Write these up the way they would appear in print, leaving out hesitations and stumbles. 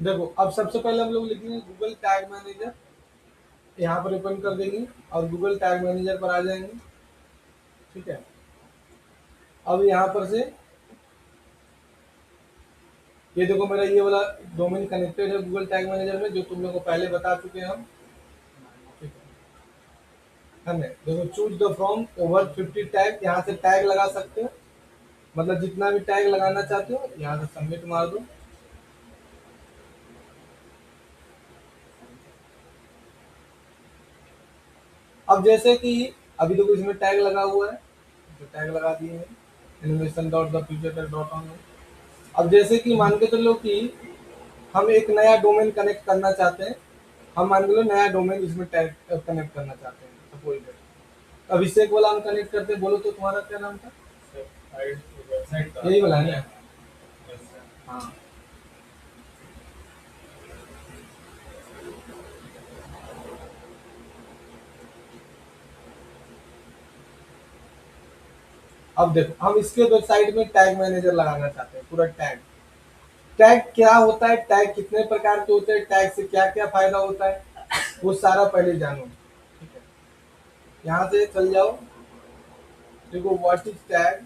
देखो अब सबसे पहले हम लोग लिखेंगे गूगल टैग मैनेजर, यहाँ पर ओपन कर देंगे और गूगल टैग मैनेजर पर आ जाएंगे। ठीक है, अब यहाँ पर से ये देखो मेरा ये वाला डोमेन कनेक्टेड है गूगल टैग मैनेजर में, जो तुम लोग को पहले बता चुके हैं हम। ठीक है ना, देखो choose the from over 50 tag, यहाँ से टैग लगा सकते हो, मतलब जितना भी टैग लगाना चाहते हो यहाँ से सबमिट मार दो। अब जैसे कि अभी देखो इसमें टैग लगा हुआ है, जो टैग लगा दिए हैं innovation dot the future dot on. अब जैसे कि मान के चलो कि हम एक नया डोमेन कनेक्ट करना चाहते हैं, हम मान के लो नया डोमेन इसमें टैग कनेक्ट करना चाहते हैं, सपोज अभिषेक वाला हम कनेक्ट करते हैं। बोलो तो तुम्हारा क्या नाम था? यही वाला है ना? हाँ, अब देखो हम इसके वेबसाइट में टैग मैनेजर लगाना चाहते हैं, पूरा टैग। टैग क्या होता है, टैग कितने प्रकार के होते हैं, टैग से क्या क्या फायदा होता है, वो सारा पहले जानो। ठीक है, यहाँ से चल जाओ, देखो what is tag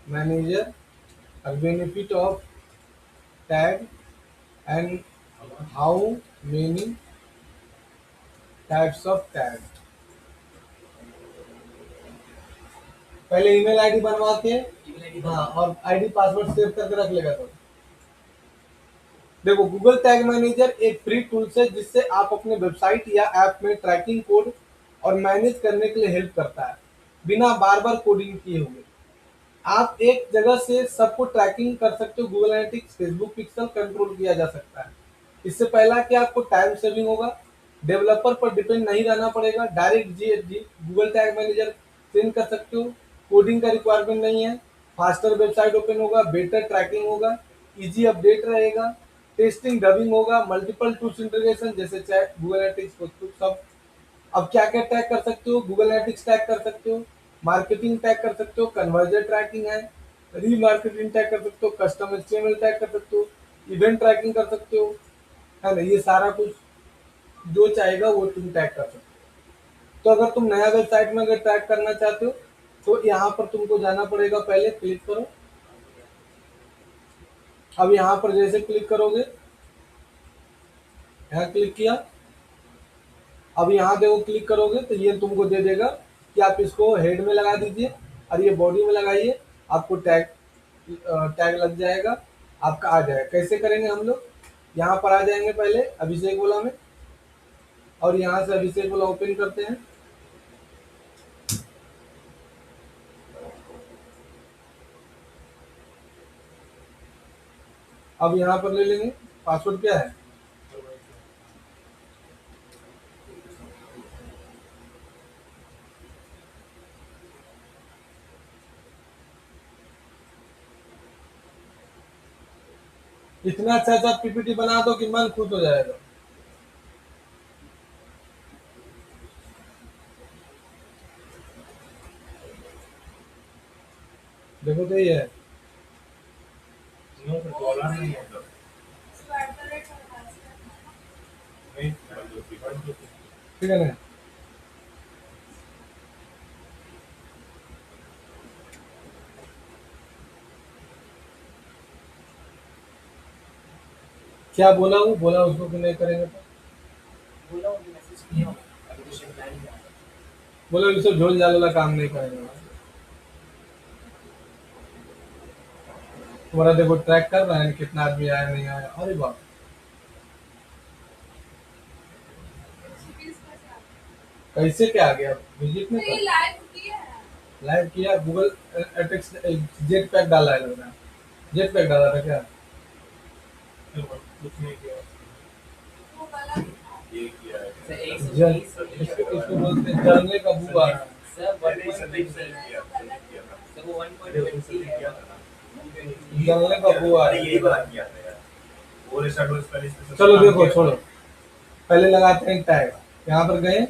manager, benefit of tag and how many types of tag. पहले ईमेल आईडी बनवा के, हाँ, और आईडी पासवर्ड सेव करके रख लेगा तो। देखो गूगल टैग मैनेजर एक फ्री टूल्स है जिससे आप अपने वेबसाइट या ऐप में ट्रैकिंग कोड और मैनेज करने के लिए हेल्प करता है, बिना बार बार कोडिंग किए हुए। आप एक जगह से सबको ट्रैकिंग कर सकते हो, Google analytics, Facebook pixel control किया जा सकता है। इससे पहला कि आपको टाइम सेविंग होगा, डेवलपर पर डिपेंड नहीं रहना पड़ेगा, डायरेक्ट जी गूगल टैग मैनेजर चेंज कर सकते हो, कोडिंग का रिक्वायरमेंट नहीं है, फास्टर वेबसाइट ओपन होगा, बेटर ट्रैकिंग होगा, इजी अपडेट रहेगा, टेस्टिंग डबिंग होगा, मल्टीपल टूल्स इंटीग्रेशन जैसे चैट, गूगल एनालिटिक्स, सब। अब क्या क्या टैग कर सकते हो, गूगल एनालिटिक्स टैग कर सकते हो, मार्केटिंग टैग कर सकते हो, कन्वर्जन ट्रैकिंग है, रीमार्केटिंग टैग कर सकते हो, कस्टम एचटीएमएल टैग कर सकते हो, इवेंट ट्रैकिंग कर सकते हो, है ना? ये सारा कुछ जो चाहेगा वो तुम टैग कर सकते हो। तो अगर तुम नया वेबसाइट में अगर टैग करना चाहते हो तो यहाँ पर तुमको जाना पड़ेगा, पहले क्लिक करो। अब यहाँ पर जैसे क्लिक करोगे, यहाँ क्लिक किया, अब यहाँ देखो क्लिक करोगे तो ये तुमको दे देगा कि आप इसको हेड में लगा दीजिए और ये बॉडी में लगाइए, आपको टैग टैग लग जाएगा, आपका आ जाएगा। कैसे करेंगे हम लोग, यहाँ पर आ जाएंगे पहले अभिषेक वाला में, और यहाँ से अभिषेक वाला ओपन करते हैं। अब यहाँ पर ले लेंगे, पासवर्ड क्या है, इतना अच्छा अच्छा पीपीटी बना दो कि मन खुश हो जाएगा। देखो तो ये है, ठीक है ना? क्या बोला वो, बोला उसको कि नहीं करेंगे तो, बोला ये सब झोल झाल वाला काम नहीं करेंगे। तुम्हारा देखो ट्रैक कर रहा है कितना आदमी आया नहीं आया, अरे बाप, कैसे क्या आ गया, विजिट में लाइव किया गूगल एटेक्स, जेट पैक डाला है लग रहा है, जेट पैक डाला था क्या? इसको बोलते हैं जलने का बुआ। जलने का बुआ। चलो देखो छोड़ो, पहले लगाते हैं टैग, यहाँ पर गए,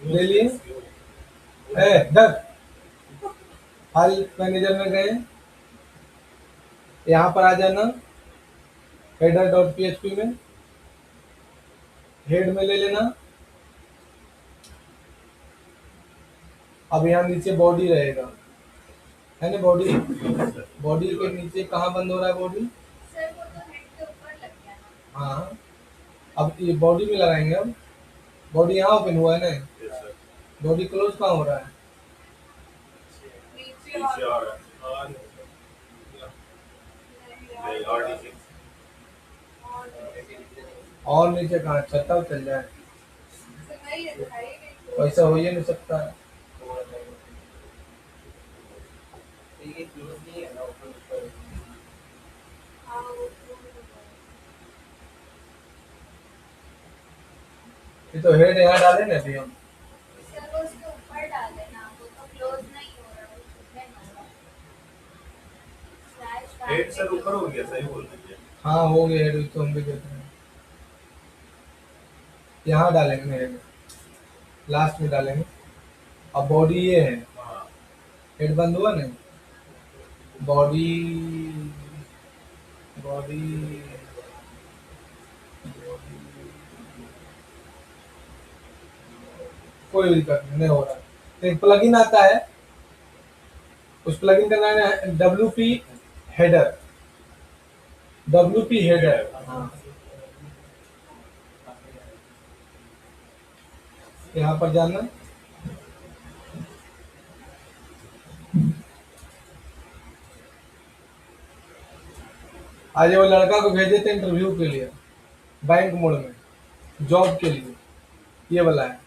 ले लिए, डर फाइल मैनेजर में गए, यहाँ पर आ जाना, हेडर डॉट पीएचपी में हेड में ले लेना। अब यहाँ नीचे बॉडी रहेगा, है ना? बॉडी, बॉडी के नीचे कहाँ बंद हो रहा है बॉडी? सर वो तो हेड के ऊपर लग गया ना। हाँ, अब ये बॉडी में लगाएंगे। अब बॉडी यहाँ ओपन हुआ है ना, बॉडी क्लोज कहाँ हो रहा है? नीचे और और नीचे कहाँ? छत्ता चल जाए, सर नहीं है, दिखाई नहीं। वैसा हो ही नहीं सकता है। हाँ, वो ये तो हेड यहाँ डाले ना अभी हम। सर वो उसके ऊपर डाल देना, वो तो क्लोज नहीं हो रहा, वो छूटने वाला। स्लैश डाल हेड सर के ऊपर हो गया, सही बोल रही है। हाँ हो गया हेड, तो हम भी कहते हैं यहाँ डालेंगे हेड, लास्ट में डालेंगे। अब बॉडी ये है, हाँ, हेड बंद हुआ नहीं, बॉडी, बॉडी, कोई दिक्कत नहीं हो रहा। तो एक प्लगइन आता है, उस प्लगइन का नाम है WP हेडर, WP हेडर। हाँ, यहाँ पर जाना, आज वो लड़का को भेजे थे इंटरव्यू के लिए बैंक मोड में, जॉब के लिए, ये वाला है।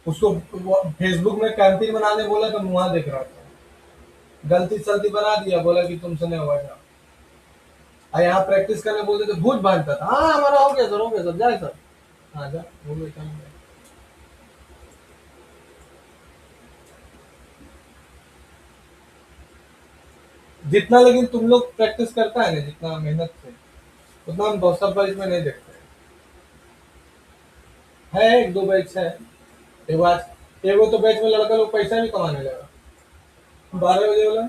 उसको फेसबुक में कैंपेन बनाने बोला तो मुँह देख रहा था, गलती सलती बना दिया, बोला कि तुमसे नहीं हुआ था। और यहाँ प्रैक्टिस करने बोलते थे, भूत भांजता था। हाँ हमारा हो गया सर, हो गया सर, जाए सर। हाँ जा, हो गया काम। जितना लेकिन तुम लोग प्रैक्टिस करता है ना, जितना मेहनत से, उतना हम दोस्तों पर इसमें नहीं देखते है। एक दो बैच है, एक बात, एगो तो बैच में लड़का लोग पैसा भी कमाने लगा। 12 बजे वाला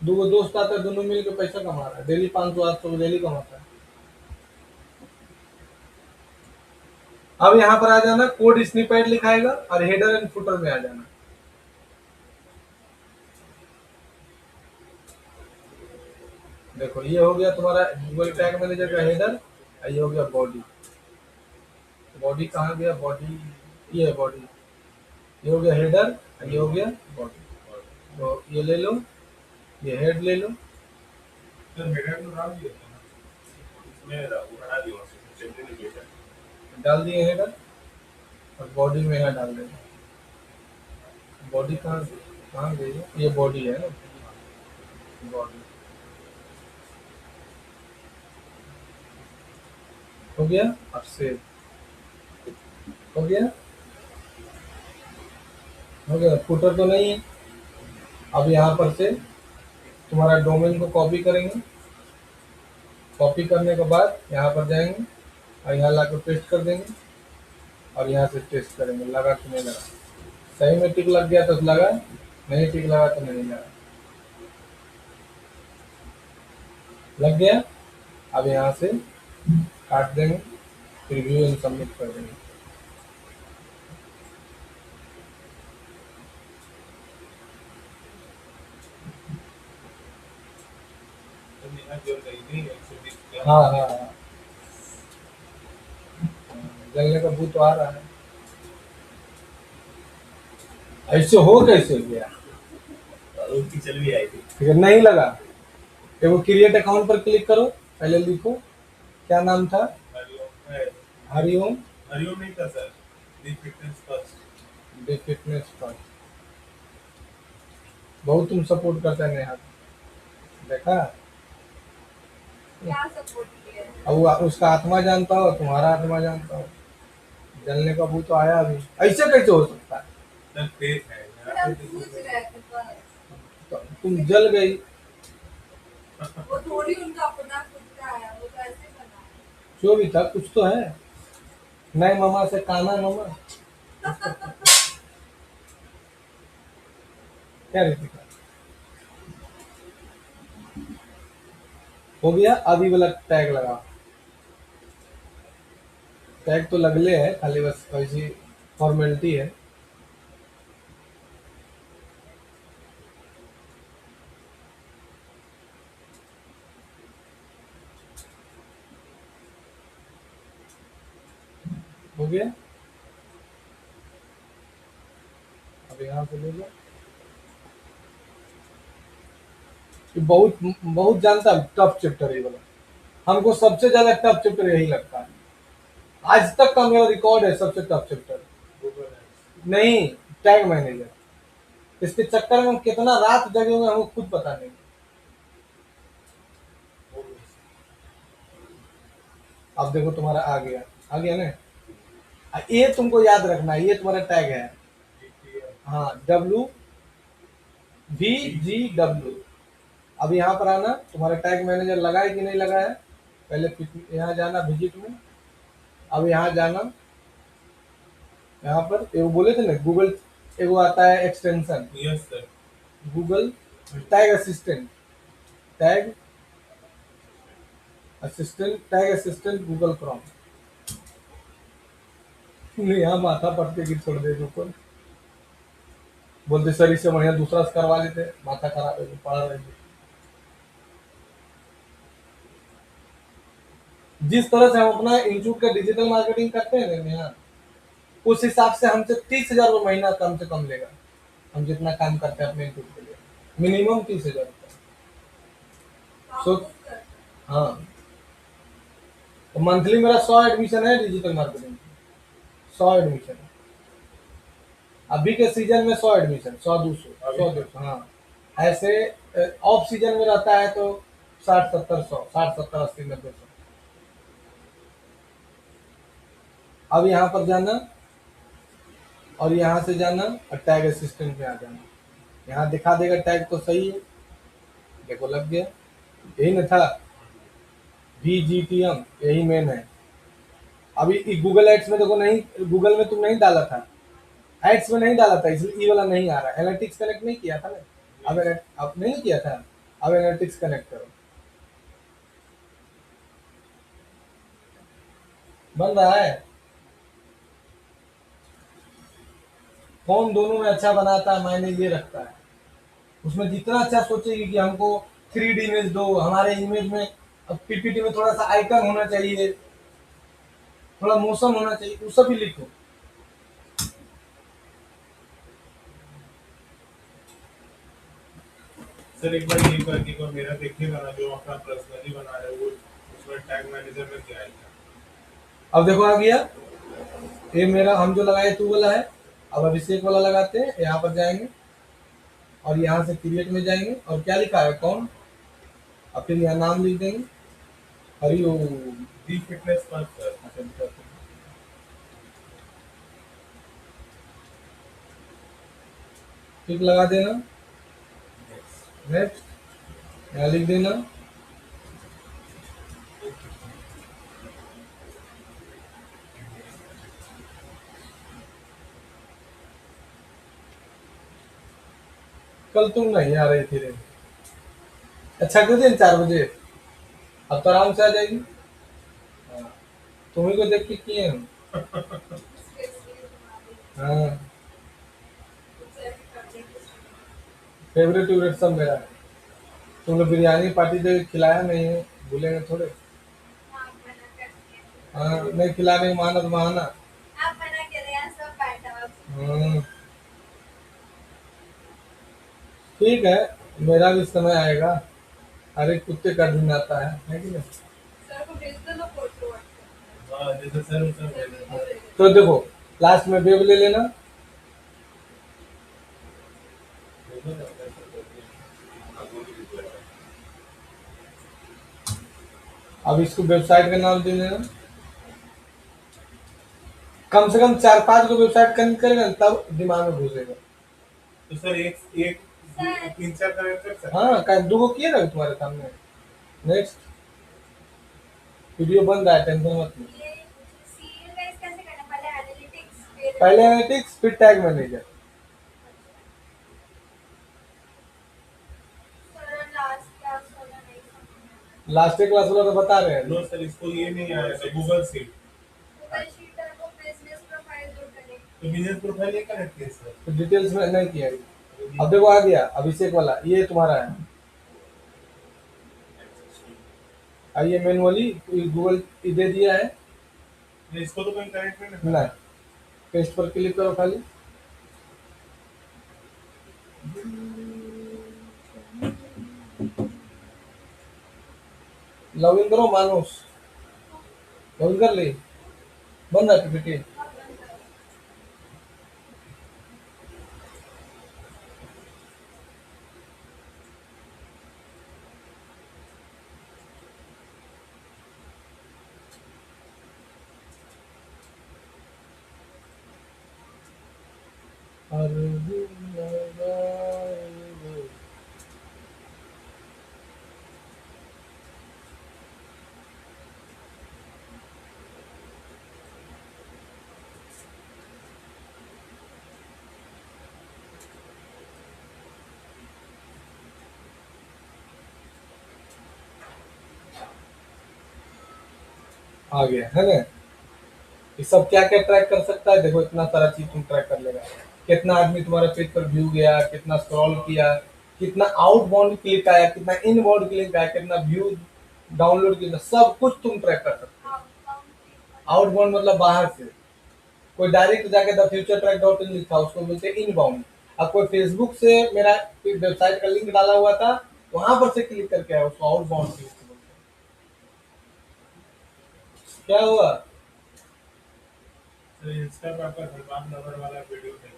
दो दोस्त आता है, दोनों मिलकर पैसा कमा रहा है, डेली 500 800 डेली कमाता है। अब यहाँ पर आ जाना, कोड स्निपेट लिखाएगा और हेडर एंड फुटर में आ जाना। देखो ये हो गया तुम्हारा गूगल टैग मैनेजर का हेडर, और ये हो गया बॉडी। बॉडी कहाँ गया? बॉडी, ये है बॉडी, ये हो गया हेडर, और ये हो गया बॉडी। तो ये ले लो, ये हेड ले लो, सर हेडर तो डाल दिया था ना, इसमें वो हटा दिया, सिंपलीफिकेशन डाल दिए हेडर, और बॉडी में यहाँ डाल देंगे। बॉडी कहाँ कहाँ गई है? ये बॉडी है ना, बॉडी हो गया। अब सेव हो गया, हो गया। फुटर तो नहीं है। अब यहाँ पर से तुम्हारा डोमेन को कॉपी करेंगे, कॉपी करने के बाद यहाँ पर जाएंगे और यहाँ ला कर पेस्ट कर देंगे, और यहाँ से टेस्ट करेंगे लगा कि नहीं लगा। सही में टिक लग गया तो लगा, नहीं टिक लगा तो नहीं लगा। लग गया। अब यहाँ से काट देंगे, फिर व्यू एंड सबमिट कर देंगे। हाँ हाँ हाँ, जलने का भूत तो आ रहा है। ऐसे हो कैसे गया? उसकी चल भी आई थी। फिर नहीं लगा। वो क्रिएट अकाउंट पर क्लिक करो, पहले लिखो क्या नाम था? हरिओम है। हरिओम। हरिओम नहीं था सर, दी फिटनेस फर्स्ट। दी फिटनेस फर्स्ट। बहुत तुम सपोर्ट करते हैं नेहा, देखा। क्या सपोर्ट किया है? अब उसका आत्मा जानता हो, तुम्हारा आत्मा जानता हो। जलने का भूत तो आया अभी, ऐसे कैसे हो सकता है? सर फेक है सर हम पूछ रहे थे बस, तो तुम जल गई। वो थोड़ी उनका अपना खुद का है, वो तो ऐसे बना है। जो भी था कुछ तो है। नए मामा से काना मामा, क्या रीतिका? हो गया। अभी वाला टैग लगा, टैग तो लगले है, खाली बस ऐसी फॉर्मेलिटी है। हो गया, अब यहाँ से ले लो। ये बहुत बहुत जानता है टफ चैप्टर है ये वाला, हमको सबसे ज्यादा टफ चैप्टर यही लगता है। आज तक का मेरा रिकॉर्ड है सबसे टफ चैप्टर। Google Ads. नहीं, टैग मैनेजर। इसके चक्कर में हम कितना रात जगे हुए हमको खुद पता नहीं। अब देखो तुम्हारा आ गया ना। ये तुमको याद रखना है, ये तुम्हारा टैग है। हाँ, WVGW। अब यहाँ पर आना, तुम्हारा टैग मैनेजर लगा है कि नहीं लगा है। पहले यहाँ जाना विजिट में। अब यहाँ जाना, यहाँ पर वो बोले थे ना गूगल, एगो आता है extension yes sir. Google tag assistant, tag tag assistant Google Chrome. यहाँ माथा पटके की छोड़ दे ऊपर, बोलते सर इससे बढ़िया दूसरा से करवा लेते, माथा खराब है पढ़ रहे थे। जिस तरह से हम अपना इंस्टीट्यूट का डिजिटल मार्केटिंग करते हैं ना यहाँ, उस हिसाब से हमसे 30,000 रुपये महीना कम से कम लेगा। हम जितना काम करते हैं अपने इंस्टीट्यूट के लिए, मिनिमम 30,000 रुपये। सो हाँ, तो मंथली मेरा 100 एडमिशन है डिजिटल मार्केटिंग, 100 एडमिशन। अभी के सीजन में 100 एडमिशन, 100 200 हाँ। ऐसे ऑफ सीजन में रहता है तो 60 70 100, 60 70 80 90 100। अब यहाँ पर जाना और यहाँ से जाना और टैग असिस्टेंट में आ जाना। यहाँ दिखा देगा टैग तो सही है, देखो लग गया, यही ना था VGTM, यही मेन है। अभी गूगल एड्स में देखो नहीं, गूगल में तुम नहीं डाला था, एड्स में नहीं डाला था, इसलिए ई वाला नहीं आ रहा। एनालिटिक्स कनेक्ट नहीं किया था ना, अब नहीं किया था, अब एनालिटिक्स कनेक्ट करो। बन रहा है। कौन दोनों में अच्छा बनाता है मायने ये रखता है। उसमें जितना अच्छा सोचेगी कि हमको 3D इमेज दो, हमारे इमेज में अब PPT में थोड़ा सा आइकन होना चाहिए, थोड़ा मोशन होना चाहिए, वो सब भी लिखो। सर एक बार ये करके को मेरा देखिएगा ना, जो अपना पर्सनली बना रहे हो वो उसमें टैग मैनेजर में क्या आएगा। अब देखो आ गया, ये मेरा हम जो लगाए तू वाला है। अब अभिषेक वाला लगाते हैं, यहाँ पर जाएंगे और यहाँ से क्रिएट में जाएंगे और क्या लिखा है कौन, और फिर यहाँ नाम लिख देंगे हरिओम। दी फिटनेस पर सर। ठीक लगा देना, नेक्स्ट यहाँ लिख देना। कल तुम नहीं आ रही थी रे, अच्छा कर दिन 4 बजे, अब तो आराम से आ जाएगी। हाँ, तुम्ही को देख के किए हम। हाँ, फेवरेट वेवरेट सब मेरा है। तुमने बिरयानी पार्टी दे खिलाया नहीं है, भूलेंगे थोड़े। हाँ, नहीं खिलाने का माना तो बहाना। हाँ, ठीक है, मेरा भी समय आएगा, हर एक कुत्ते का दिन आता है कि नहीं। सर को भेज दो ना फोटो व्हाट्सएप हाँ जैसे सर सर में। तो देखो लास्ट में वेब ले लेना। अब इसको वेबसाइट का नाम दे देना। कम से कम 4 5 को वेबसाइट कनेक्ट करेगा तब दिमाग में घुसेगा। तो सर एक एक सर 3 4 कनेक्ट कर सकते हाँ, का 2 को किए ना तुम्हारे सामने। नेक्स्ट, वीडियो बन रहा है, टेंशन मत लो। ये सीएलएस कैसे करना, पहले एनालिटिक्स फिर पहले एनालिटिक्स फिर tag manager. Sir last class वाला नहीं समझ लास्ट क्लास वाला तो बता रहे हैं। नो सर इसको ये नहीं आया था गूगल शीट। गूगल शीट तो बिजनेस प्रोफाइल ये कनेक्ट किया सर। तो डिटेल्स में नहीं किया ये। अब देखो आ गया अभिषेक वाला, ये तुम्हारा है। आइए मैनुअली गूगल दे दिया है नहीं, इसको तो कोई कनेक्ट नहीं करना। ना, पेस्ट पर क्लिक करो खाली। लॉगिन करो मानुस, लॉगिन कर ले, बन रहा पीपीटी। आ गया है ना। ये सब क्या क्या ट्रैक कर सकता है, देखो इतना सारा चीज तुम ट्रैक कर लेगा। कितना आदमी तुम्हारे पेज पर व्यू गया, कितना स्क्रॉल किया, कितना आउटबाउंड क्लिक आया, कितना इनबाउंड क्लिक आया, कितना व्यू डाउनलोड किया, सब कुछ तुम ट्रैक कर सकते हो। आउटबाउंड मतलब बाहर से, कोई डायरेक्ट जाके the future track dot in लिखा, उसको बोलते हैं इनबाउंड। अब कोई फेसबुक से मेरा वेबसाइट का लिंक डाला हुआ था, वहां पर से क्लिक करके आया, उसको आउटबाउंड क्लिक बोलते हैं। क्या हुआ? तो इंस्टा पे आपका सलमान नगर वाला वीडियो देख रहे हैं।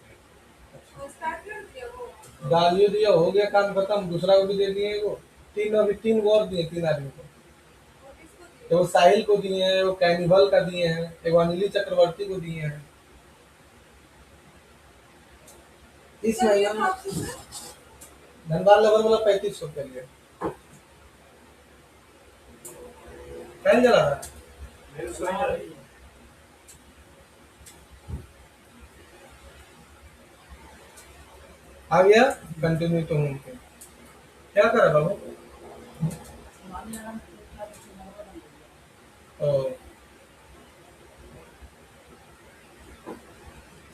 वो स्टार्ट कर दिया वो। डालियो दिया, हो गया काम खत्म। दूसरा को भी दे दिए वो, तीन, अभी तीन को और दिए, तीन आदमी को। वो किसको दिया? तो वो साहिल को दिए हैं, वो कैनिवल का दिए हैं, एक अनिली चक्रवर्ती को दिए हैं। इस सर ये महीना तो में आपसे सर धनबाद लेवल वाला 3500 के लिए फैन जला रहा है। मेरे सुनाई जा रही है। आ गया कंटिन्यू तो होम पे। क्या करा बाबू? ओ,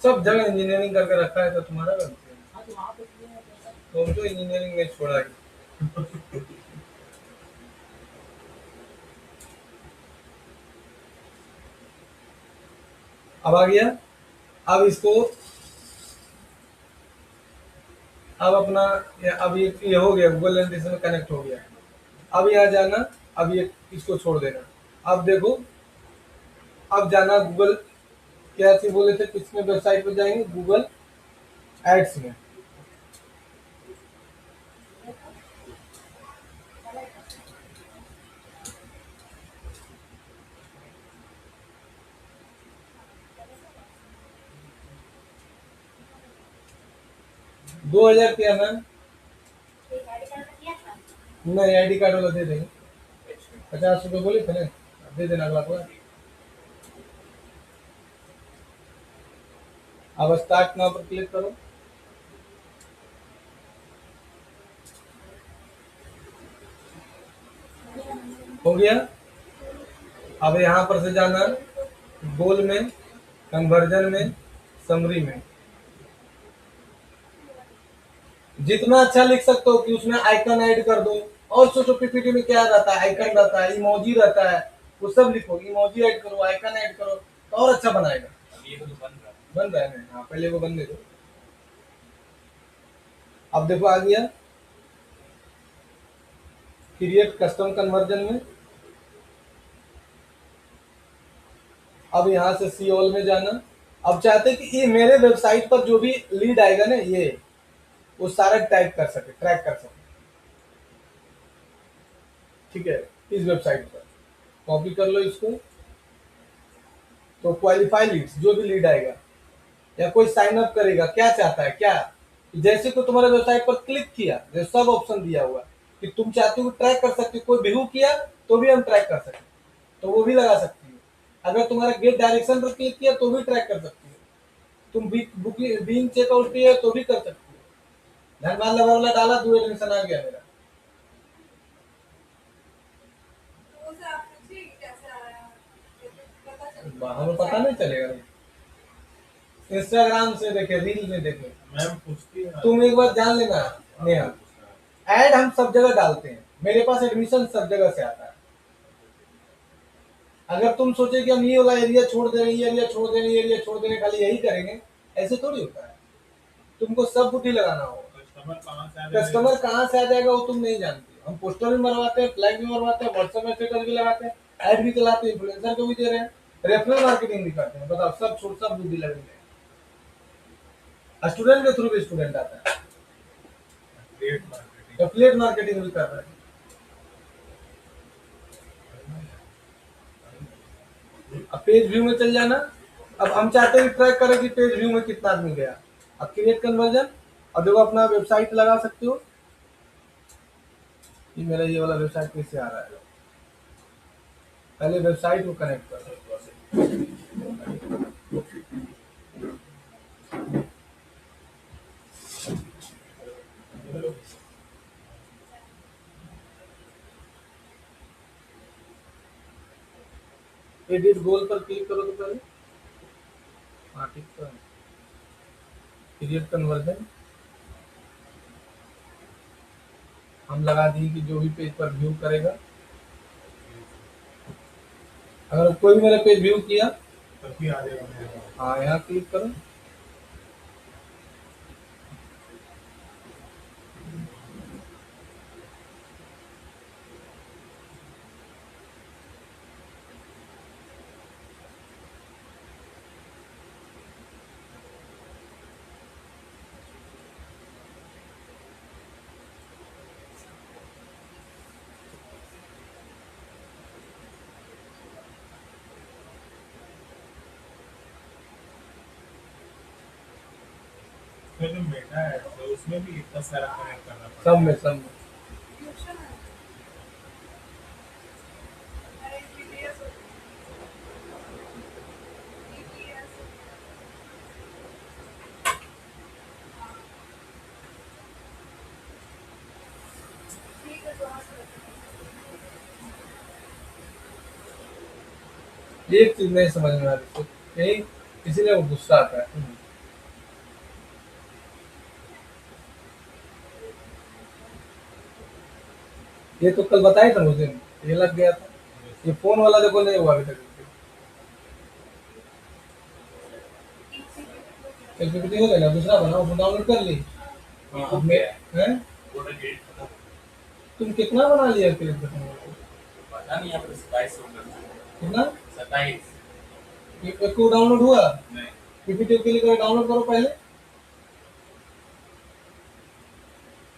सब जगह इंजीनियरिंग करके रखा है तो तुम्हारा गलती है। तुम तो इंजीनियरिंग में छोड़ा ही। अब आ गया। अब इसको, अब अपना अब ये हो गया, गूगल एनालिटिक्स में कनेक्ट हो गया। अब यहाँ जाना, अब ये इसको छोड़ देना। अब देखो, अब जाना गूगल, क्या चीज बोले थे, किसमें वेबसाइट पे जाएंगे, गूगल एड्स में। दो हजार किया मैम, नहीं आईडी कार्ड वाला दे देंगे, 50 रुपये बोले थे ना, दे देना अगला बार। अब स्टार्ट नाउ पर क्लिक करो। हो गया। अब यहाँ पर से जाना गोल में, कन्वर्जन में, समरी में। जितना अच्छा लिख सकते हो कि उसमें आइकन ऐड कर दो। और सोचो पीपीटी में क्या रहता है, आइकन रहता है, इमोजी रहता है, वो सब लिखो, इमोजी ऐड करो, आइकन ऐड करो, तो और अच्छा बनाएगा। ये तो बन रहा है। बन रहा है ना? हाँ, पहले वो बनने दो। अब देखो आ गया क्रिएट कस्टम कन्वर्जन में। अब यहाँ से सी ऑल में जाना। अब चाहते हैं कि ये मेरे वेबसाइट पर जो भी लीड आएगा ना, ये वो सारा टाइप कर सके, ट्रैक कर सके। ठीक है, इस वेबसाइट पर कॉपी कर लो इसको। तो क्वालिफाई लीड्स, जो भी लीड आएगा या कोई साइन अप करेगा, क्या चाहता है, क्या जैसे को तुम्हारे वेबसाइट पर क्लिक किया, जैसे सब ऑप्शन दिया हुआ है कि तुम चाहते हो ट्रैक कर सकते हो, कोई व्यू किया तो भी हम ट्रैक कर सकते, तो वो भी लगा सकती हो। अगर तुम्हारा गेट डायरेक्शन पर क्लिक किया तो भी ट्रैक कर सकती हो। तुम बीइंग चेकआउट किया तो भी कर सकती हो। धनबाद लगा वाला डाला, 2 एडमिशन आ गया मेरा। तो उसे आप पूछिए कि कैसे आया, कैसे पता चल हमें पता नहीं चलेगा। इंस्टाग्राम से देखे, रील में देखे। मैम पूछती है तुम एक बार जान लेना नेहा, ऐड हम सब जगह डालते हैं, मेरे पास एडमिशन सब जगह से आता है। अगर तुम सोचे कि हम ये वाला एरिया छोड़ दे रहे हैं, ये एरिया छोड़ दे रहे हैं, ये एरिया छोड़ दे रहे हैं, खाली यही करेंगे, ऐसे थोड़ी होता है। तुमको सब बुद्धि लगाना होगा। कस्टमर कहाँ से आ जाएगा वो तुम नहीं जानते। हम पोस्टर भी मरवाते हैं, फ्लैग भी मरवाते हैं, व्हाट्सएप में स्टेटस भी लगाते हैं, ऐड भी चलाते हैं, इन्फ्लुएंसर को भी दे रहे हैं, रेफरल मार्केटिंग भी करते हैं। बताओ, सब छोड़, सब बुद्धि लगनी है। स्टूडेंट के थ्रू भी स्टूडेंट आता है, एफिलिएट मार्केटिंग भी कर रहे हैं। अब पेज व्यू में चल जाना। अब हम चाहते हैं ट्रैक करें कि पेज व्यू में कितना आदमी गया। अब क्रिएट कन्वर्जन, अब देखो अपना वेबसाइट लगा सकते हो। ये मेरा ये वाला वेबसाइट कैसे आ रहा है, पहले वेबसाइट को कनेक्ट करो। एडिट गोल पर क्लिक करो तो पहले, हाँ ठीक है। क्रिएट कन्वर्जन हम लगा दिए कि जो भी पेज पर व्यू करेगा, अगर कोई मेरा पेज व्यू किया, तभी आ जाएगा मेरे पास। हाँ यहाँ क्लिक करो। फिर जो मेटा है तो उसमें भी इतना सारा कनेक्ट करना सब पड़ता में, है। सब में। ट्यूशन है। अरे BTS हो गया। BTS हो गया। हाँ। ठीक है, तो आज एक चीज नहीं समझ में आ रही तो यही, इसीलिए वो गुस्सा आता है। ये तो कल बताया था मुझे, ये लग गया था। ये फोन वाला देखो नहीं हुआ अभी तक। एलपीपीटी हो गया ना, दूसरा बनाओ, वो डाउनलोड कर ली। हाँ, अब मैं हैं, वो गेट तुम कितना बना लिया फिर? पता नहीं, यहाँ पर 27 कितना? 27 एक को डाउनलोड हुआ? नहीं, पीपीटी के लिए डाउनलोड करो पहले,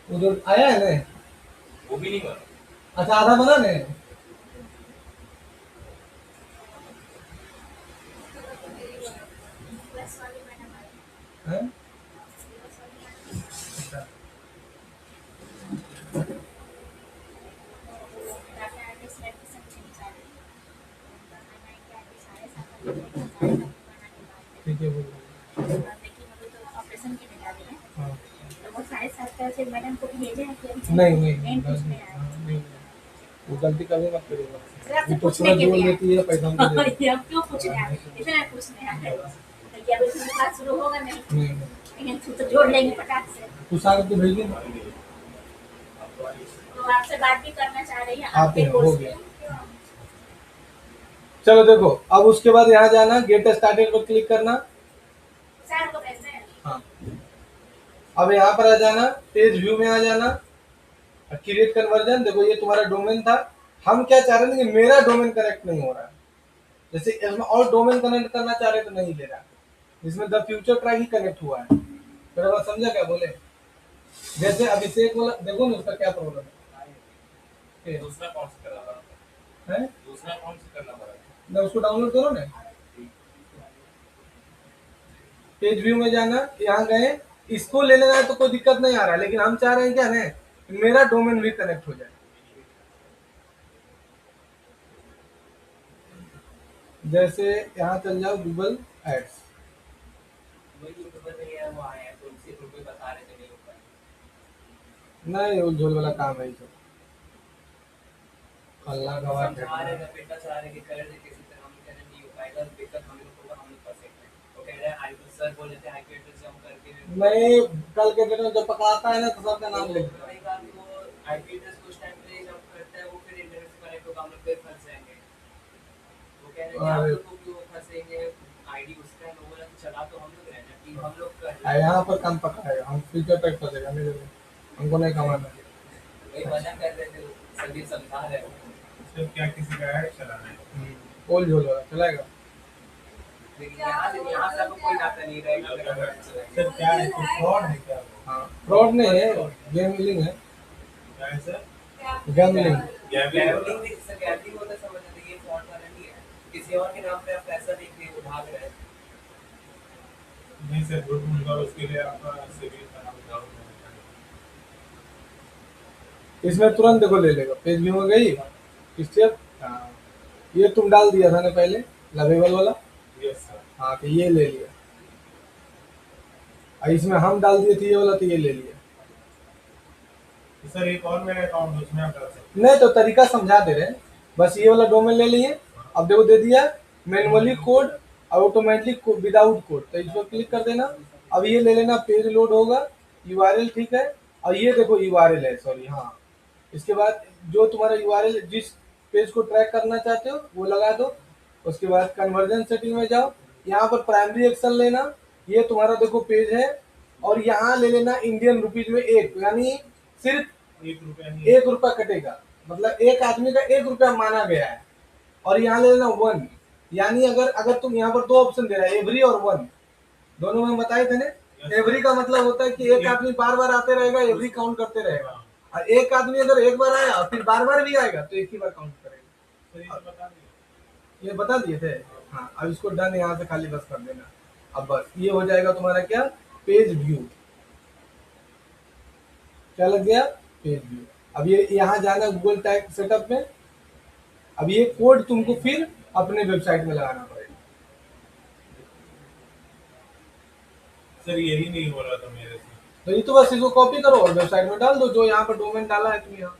वो जो आया है ना। वो भी नहीं बना। अच्छा, आधा बना ने। प्लस वाली मैडम आई। हैं? प्लस वाली मैडम अच्छा, डाटा एड्रेस रेडिसन चेंज आ रही है। उनका खाना है कि अभी 7:30 बजे साढ़े 7 खाना के बाद ठीक है, बोलो। लेकिन अभी तो ऑपरेशन के लिए जा रही है। हाँ। तो वो 7:30 से मैडम को भेजे हैं कि नहीं नहीं मेन कुछ में हाँ, आया। नहीं, वो गलती कभी मत करिएगा। सर आपसे ये तो पूछने पूरा के जोड़ लिए आए। देती है, पैसा हमको दे देती ये अब क्यों पूछ रहे हैं? इतना पूछने आए हैं। कि अभी तो क्लास शुरू होगा नहीं, है। नहीं, लेकिन फिर तो जोड़ लेंगे फटाक से। कुछ आगे तो भेजिए। तो आपसे बात भी करना चाह रही है आते आपके हैं, हो कोर्स गया। के। चलो देखो, अब उसके बाद यहाँ जाना, गेट स्टार्टेड पर क्लिक करना। सर को कैसे है? हाँ, अब यहाँ पर आ जाना, पेज व्यू में आ जाना, क्रिएट कन्वर्जन। देखो ये तुम्हारा डोमेन था। हम क्या चाह रहे थे कि मेरा डोमेन कनेक्ट नहीं हो रहा है, जैसे इसमें और डोमेन कनेक्ट करना चाह रहे तो नहीं ले रहा, जिसमें the future track he connect हुआ है। मेरा बात समझा क्या बोले? जैसे अभिषेक वाला देखो ना, उसका क्या प्रॉब्लम है। दूसरा कौन सा करना पड़ा? हैं? दूसरा कौन सा करना पड़ा? ना उसको डाउनलोड करो ना, पेज व्यू में जाना, यहाँ गए, इसको ले लेना है तो कोई दिक्कत नहीं आ रहा है, लेकिन हम चाह रहे हैं क्या है, मेरा डोमेन भी कनेक्ट हो जाए। जैसे यहाँ चल जाओ गूगल एड्स, नहीं वो झोल वाला काम है ये सब। अल्लाह गवाह है। कह रहे हैं आईपी सर बोल रहे थे आईपी एड्रेस जम करके नहीं, कल के डेट में जब पकड़ाता है ना तो सबका नाम लिख देता है। वही बात वो आईपी एड्रेस उस टाइम पे जब करता है वो फिर इंटरनेट से कनेक्ट होगा हम लोग फिर फंस जाएंगे। वो कह रहे हैं कि आप अरे लोग को क्यों फंसेंगे आईडी उसका है लोगों ने चला तो हम लोग रहे हैं कि हम लोग कर आ, यहाँ पर काम पकड़ाएगा, हम फ्यूचर तक फंसेगा नहीं देंगे, हमको नहीं कमाना। वही मना कर रहे थे सभी समझा रहे हैं सिर्फ क्या किसी का ऐड चलाना है। बोल झोल वाला चलेगा। लेकिन यहाँ से आपको कोई नाता नहीं रहेगा अगर हम लोग चलाएंगे। सर क्या है, फ्रॉड है क्या वो? हाँ, फ्रॉड नहीं है, गेमलिंग है, क्या है सर? गैमलिंग। गैम्बलिंग भी इससे गैम्बलिंग होता है समझ नहीं ये फ्रॉड वाला नहीं है किसी और के नाम पे आप पैसा देके वो भाग रहे हैं। नहीं सर, झूठ मूठ का उसके लिए आपका सिविल खराब डाउन होता इसमें तुरंत देखो ले लेगा, पेज व्यू में गई स्टेप। हाँ, ये तुम डाल दिया था ना पहले लवेबल वाला। है। Yes sir. हाँ, तो ये ले लिया, और इसमें हम डाल दिए थे ये वाला, तो ये ले लिया। तो सर एक और मेरा अकाउंट उसमें आप डाल सकते नहीं तो तरीका समझा दे रहे हैं, बस ये वाला डोमेन ले लिए, अब देखो दे दिया मैनुअली कोड और ऑटोमेटिक विदाउट कोड, तो इस पर क्लिक कर देना। अब ये ले लेना, पेज लोड होगा, यूआरएल ठीक है, और ये देखो यूआरएल है, सॉरी हाँ। इसके बाद जो तुम्हारा यूआरएल जिस पेज को ट्रैक करना चाहते हो वो लगा दो। उसके बाद कन्वर्जन सेटिंग में जाओ, यहाँ पर प्राइमरी एक्शन लेना, ये तुम्हारा देखो पेज है, और यहाँ ले लेना इंडियन रुपीज में एक, यानी सिर्फ हैं। 1 रुपया नहीं। 1 रुपया कटेगा, मतलब एक आदमी का 1 रुपया माना गया है। और यहाँ ले लेना 1, यानी अगर अगर तुम यहाँ पर दो ऑप्शन दे रहा है, एवरी और 1, दोनों में बताए थे ना। एवरी का मतलब होता है कि एक आदमी बार बार आते रहेगा, एवरी काउंट करते रहेगा, और एक आदमी अगर एक बार आया फिर बार बार भी आएगा तो एक ही बार काउंट करेगा। सर ये तो बता दिए। ये बता दिए थे। हाँ, अब इसको डन यहाँ से खाली बस कर देना। अब बस ये हो जाएगा तुम्हारा क्या, पेज व्यू। क्या लग गया, पेज व्यू। अब ये यहाँ जाना गूगल टैग सेटअप में, अब ये कोड तुमको फिर अपने वेबसाइट में लगाना पड़ेगा। सर यही नहीं हो रहा था मेरे से। तो ये तो बस इसको कॉपी करो और वेबसाइट में डाल दो, जो यहाँ पर डोमेन डाला है तुम, यहाँ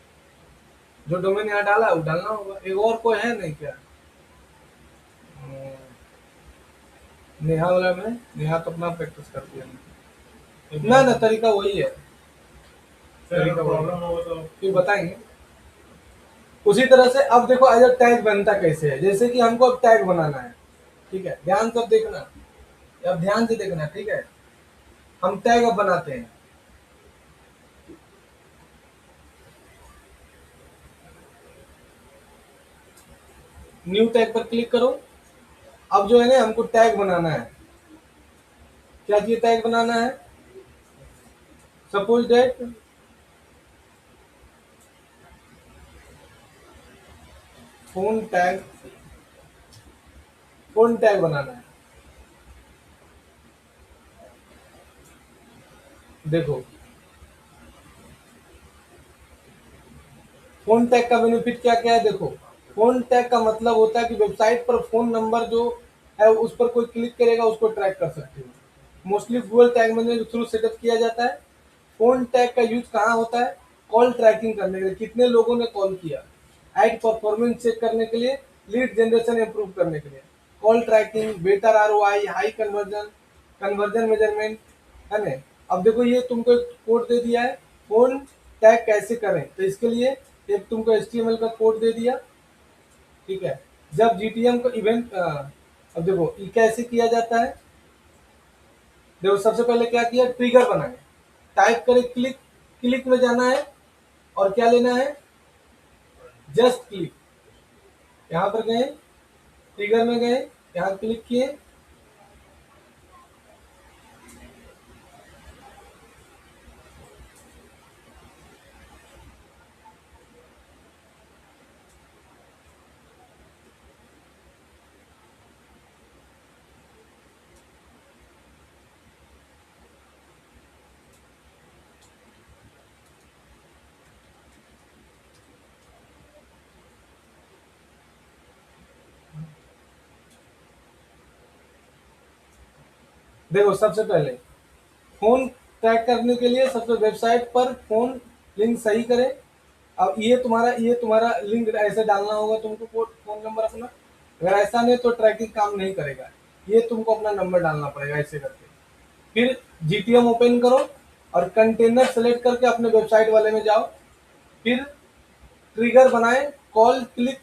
जो डोमेन यहाँ डाला है वो डालना होगा। एक और कोई है नहीं क्या, नेहा वाला में, नेहा तो अपना प्रैक्टिस करती है ना, ना तरीका वही है, सर तरीका वही प्रॉब्लम है, हो तो फिर बताएंगे। उसी तरह से अब देखो अगर टैग बनता कैसे है, जैसे कि हमको अब टैग बनाना है, ठीक है, ध्यान से देखना, अब ध्यान से देखना, ठीक है। हम टैग अब बनाते हैं, न्यू टैग पर क्लिक करो। अब जो है ना हमको टैग बनाना है, क्या चाहिए, टैग बनाना है। Suppose that phone tag, phone tag बनाना है। देखो फोन टैग का बेनिफिट क्या क्या है, देखो फोन टैग का मतलब होता है कि वेबसाइट पर फोन नंबर जो है उस पर कोई क्लिक करेगा उसको ट्रैक कर सकते हो। मोस्टली गूगल टैग मैनेजर के थ्रू सेटअप किया जाता है। फोन टैग का यूज कहाँ होता है, कॉल ट्रैकिंग करने के लिए, कितने लोगों ने कॉल किया, एड परफॉर्मेंस चेक करने के लिए, लीड जनरेशन इंप्रूव करने के लिए, call tracking, better ROI, high conversion, conversion measurement, है ना। अब देखो ये तुमको एक कोड दे दिया है, फोन टैग कैसे करें, तो इसके लिए एक तुमको HTML का कोड दे दिया, ठीक है। जब GTM को इवेंट, अब देखो ये कैसे किया जाता है, देखो सबसे पहले क्या किया, ट्रिगर बनाए, टाइप करें क्लिक, क्लिक में जाना है और क्या लेना है, जस्ट क्लिक। यहाँ पर गए, ट्रिगर में गए, यहाँ क्लिक किए, देखो सबसे पहले फोन ट्रैक करने के लिए सबसे वेबसाइट पर फोन लिंक सही करें। अब ये तुम्हारा लिंक ऐसे डालना होगा तुमको, फोन नंबर अपना, अगर ऐसा नहीं तो ट्रैकिंग काम नहीं करेगा। ये तुमको अपना नंबर डालना पड़ेगा ऐसे करके। फिर जीटीएम ओपन करो और कंटेनर सेलेक्ट करके अपने वेबसाइट वाले में जाओ। फिर ट्रिगर बनाए कॉल क्लिक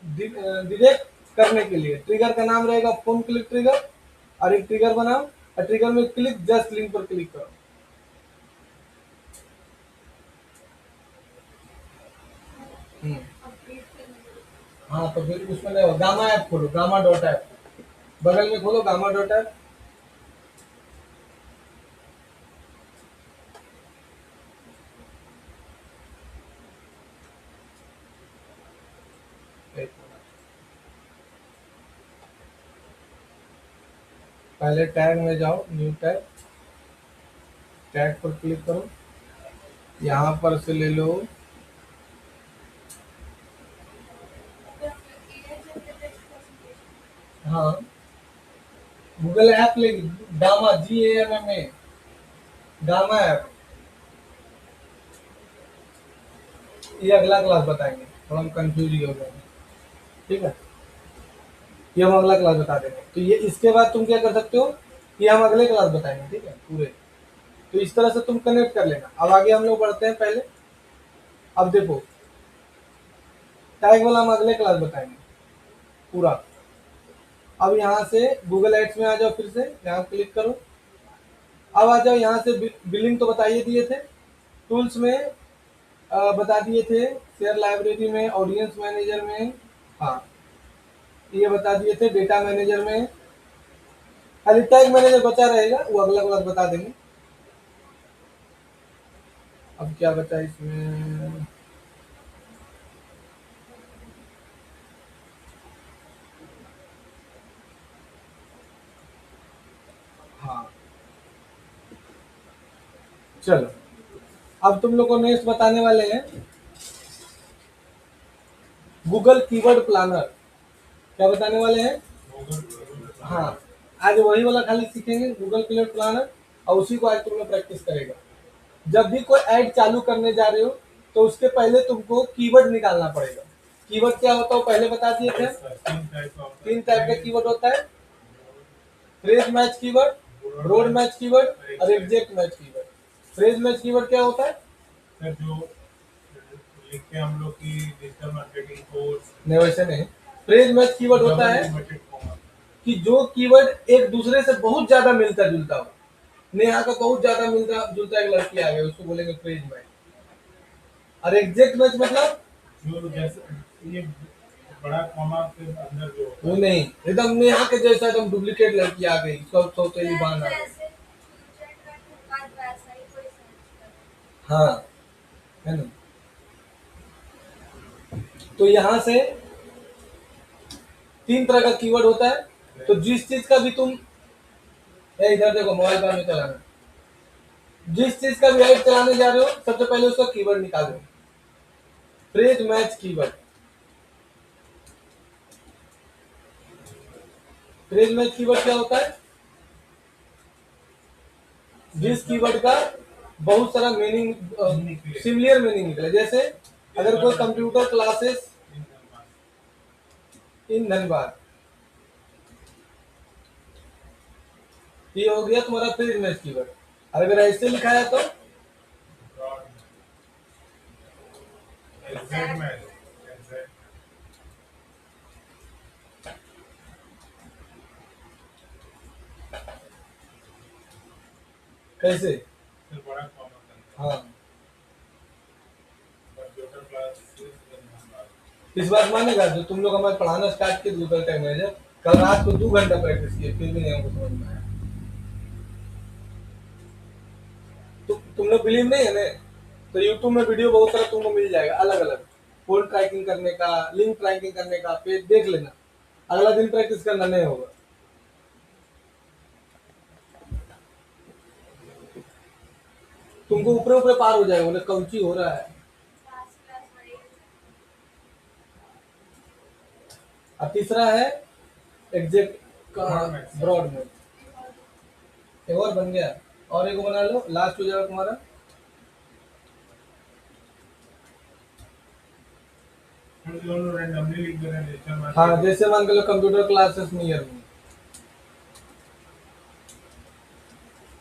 डिटेक्ट करने के लिए। ट्रिगर का नाम रहेगा फोन क्लिक ट्रिगर, और एक ट्रिगर बनाओ और ट्रिगर में क्लिक जस्ट लिंक पर क्लिक करो। हम्म, हाँ तो फिर उसमें ले गामा ऐप खोलो, गामा डॉट ऐप बगल में खोलो, गामा डॉट ऐप। पहले टैग में जाओ, न्यू टैग, टैग पर क्लिक करो, यहाँ पर से ले लो हाँ गूगल ऐप ले, गामा GAMMA, गामा ऐप। ये अगला क्लास बताएंगे, थोड़ा हम कंफ्यूज ही हो गए हैं, ठीक है। ये हम अगला क्लास बता देंगे। तो ये इसके बाद तुम क्या कर सकते हो, ये हम अगले क्लास बताएंगे, ठीक है पूरे। तो इस तरह से तुम कनेक्ट कर लेना। अब आगे हम लोग बढ़ते हैं। पहले अब देखो टैग वाला हम अगले क्लास बताएंगे पूरा। अब यहाँ से गूगल एड्स में आ जाओ, फिर से यहाँ क्लिक करो। अब आ जाओ यहाँ से बिलिंग तो बताइए दिए थे, टूल्स में बता दिए थे, शेयर लाइब्रेरी में, ऑडियंस मैनेजर में, हाँ ये बता दिए थे, डेटा मैनेजर में। खाली टैग मैनेजर बचा रहेगा, वो अगला क्लास बता देंगे। अब क्या बचा इसमें, हाँ चलो अब तुम लोग को नेक्स्ट बताने वाले हैं गूगल कीवर्ड प्लानर। क्या बताने वाले हैं, हाँ आज वही वाला खाली सीखेंगे, गूगल कीवर्ड प्लानर, और उसी को आज तुम लोग प्रैक्टिस करेगा। जब भी कोई ऐड चालू करने जा रहे हो तो उसके पहले तुमको कीवर्ड निकालना पड़ेगा। कीवर्ड क्या होता है वो पहले बता दिए थे, तीन टाइप का कीवर्ड होता है, phrase match keyword, broad match keyword और exact match keyword. Phrase match keyword क्या होता है, सर जो लिखते हैं हम लोग की डिजिटल मार्केटिंग कोर्स, नहीं वैसे नहीं। फ्रेज मैच कीवर्ड होता है कि जो कीवर्ड एक दूसरे से बहुत ज्यादा मिलता जुलता हो। नेहा का बहुत ज्यादा मिलता जुलता एक लड़की आ गई, उसको बोलेंगे फ्रेज मैच। और एग्जैक्ट मैच मतलब जो जैसे ये बड़ा कॉमा के अंदर जो होता वो है, नहीं, एकदम नेहा के जैसा एकदम डुप्लीकेट लड़की आ गई, सब सौतेली बान आ गई। जैसे फ्यूचर का बाद वैसा ही कोई सर्च करो। हाँ है ना। तो यहाँ से तीन तरह का कीवर्ड होता है। तो जिस चीज का भी तुम इधर देखो मोबाइल पर में चलाना, जिस चीज का भी ऐड चलाने जा रहे हो सबसे पहले उसका कीवर्ड निकाल दो, phrase match keyword. Phrase match keyword क्या होता है, जिस कीवर्ड का बहुत सारा मीनिंग, सिमिलर मीनिंग निकले। जैसे अगर कोई कंप्यूटर क्लासेस इन धनबाद, ये हो गया तुम्हारा फ्रेज मैच कीवर्ड। और अगर ऐसे लिखा है तो एग्जैक्ट मैच, एग्जैक्ट कैसे, फिर बड़ा कॉमा के अंदर हाँ कंप्यूटर क्लास इस बात मानेगा जो तुम लोग हमारे पढ़ाना स्टार्ट किए गूगल टैग मैनेजर, कल रात को 2 घंटा प्रैक्टिस किए फिर भी नहीं हमको समझ में आया। तो तुम लोग बिलीव नहीं है ना, तो यूट्यूब में वीडियो बहुत सारा तुमको मिल जाएगा अलग अलग, फोन ट्रैकिंग करने का, लिंक ट्रैकिंग करने का, पेज देख लेना। अगला दिन प्रैक्टिस करना नहीं होगा। तुमको ऊपर ऊपर पार हो जाएगा, बोले कौची हो रहा है। क्लास क्लास बढ़ेगी। और तीसरा है एग्जैक्ट का, ब्रॉड में एक और बन गया, और एक बना लो, लास्ट हो जाएगा तुम्हारा। हम दोनों रैंडमली लिख दे रहे हैं डिजिटल हाँ मार्केटिंग। जैसे मान के लो कंप्यूटर क्लासेस नियर में,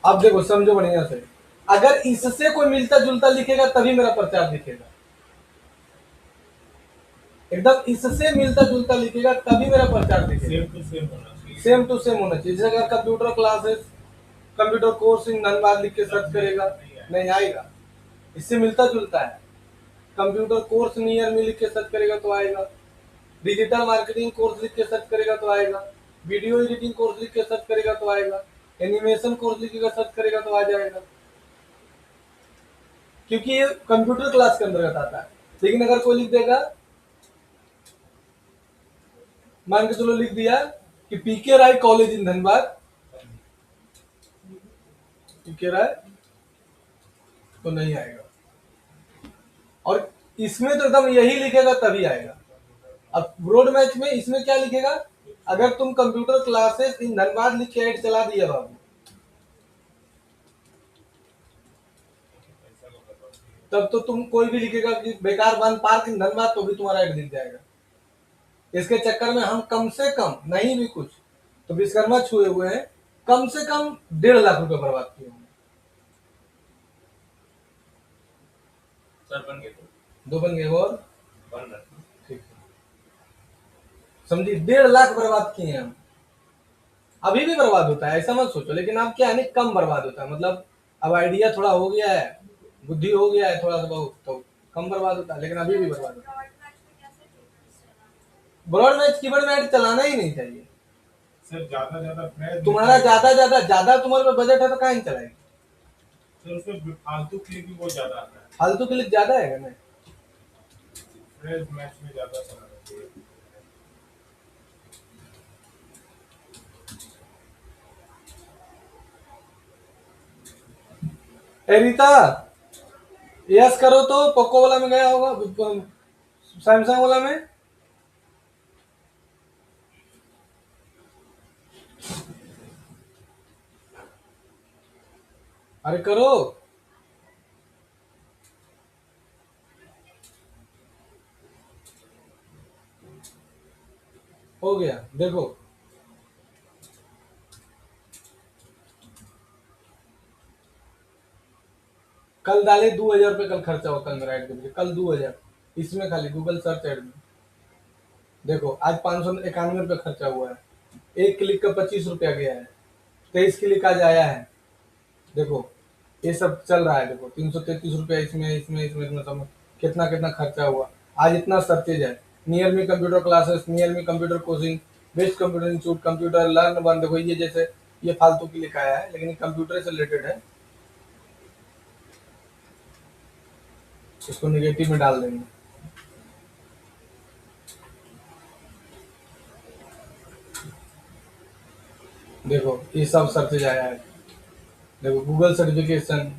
अब देखो समझो बढ़िया से, अगर इससे कोई मिलता जुलता लिखेगा तभी मेरा प्रचार दिखेगा, एकदम इससे मिलता जुलता लिखेगा तभी मेरा प्रचार दिखेगा। सेम टू सेम होना चाहिए। सेम टू सेम होना चाहिए। जैसे अगर computer classes, computer course in Dhanbad लिख के सर्च करेगा, नहीं आएगा, इससे मिलता जुलता है। कंप्यूटर कोर्स नियर में लिख के सर्च करेगा तो आएगा, डिजिटल मार्केटिंग कोर्स लिख के सर्च करेगा तो आएगा, वीडियो एडिटिंग कोर्स लिख के सर्च करेगा तो आएगा, एनिमेशन कोर्स लिख के सर्च करेगा तो आ जाएगा, क्योंकि ये कंप्यूटर क्लास के अंतर्गत आता है। लेकिन अगर कोई लिख देगा, मान के चलो लिख दिया कि पीके राय कॉलेज इन धनबाद, पीके राय, तो नहीं आएगा। और इसमें तो एकदम यही लिखेगा तभी आएगा। अब ब्रॉड मैच में इसमें क्या लिखेगा, अगर तुम कंप्यूटर क्लासेस इन धनबाद लिख के ऐड चला दिया बाबू, तब तो तुम कोई भी लिखेगा कि बेकार बंद पार्क इन धनबाद, तो भी तुम्हारा ऐड दिख जाएगा। इसके चक्कर में हम कम से कम नहीं भी कुछ तो विश्वकर्मा छुए हुए हैं, कम से कम 1.5 लाख रुपए बर्बाद किए होंगे। सर बन गए तो 2 बन गए और बन रहा है। ठीक है, समझी, 1.5 लाख बर्बाद किए हैं हम। अभी भी बर्बाद होता है, ऐसा मत सोचो, लेकिन अब क्या है ना, कम बर्बाद होता है। मतलब अब आइडिया थोड़ा हो गया है, बुद्धि हो गया है थोड़ा सा बहुत, तो कम बर्बाद होता है, लेकिन अभी भी बर्बाद होता है। ब्रॉड मैच कीवर्ड में ऐड चलाना ही नहीं चाहिए। सर ज्यादा तुम्हारा ज्यादा तुम्हारे पास बजट है तो कहाँ चलाएगी। सर उसमें फालतू क्लिक भी बहुत ज्यादा आता है। फालतू क्लिक ज्यादा है ना, फ्रेश मैच में ज्यादा चलाना चाहिए। ए रीता, यस करो तो पोको वाला में गया होगा, सैमसंग वाला में। अरे करो, हो गया देखो। कल डाले 2,000 रुपये कल खर्चा हुआ कल मेरा ऐड के पीछे, कल 2,000 इसमें खाली गूगल सर्च ऐड में। देखो आज 591 रुपये खर्चा हुआ है, एक क्लिक का 25 रुपया गया है, 23 क्लिक आज आया है। देखो ये सब चल रहा है, देखो 333 रुपया इसमें इसमें इसमें इसमें सब कितना कितना खर्चा हुआ। आज इतना सर्चेज है, near me computer classes, near me computer coaching, best computer institute, computer learn one. देखो ये जैसे ये फालतू की लिखाया है, लेकिन कंप्यूटर से रिलेटेड है, इसको निगेटिव में डाल देंगे। देखो ये सब सर्चेज आया है, देखो Google certification,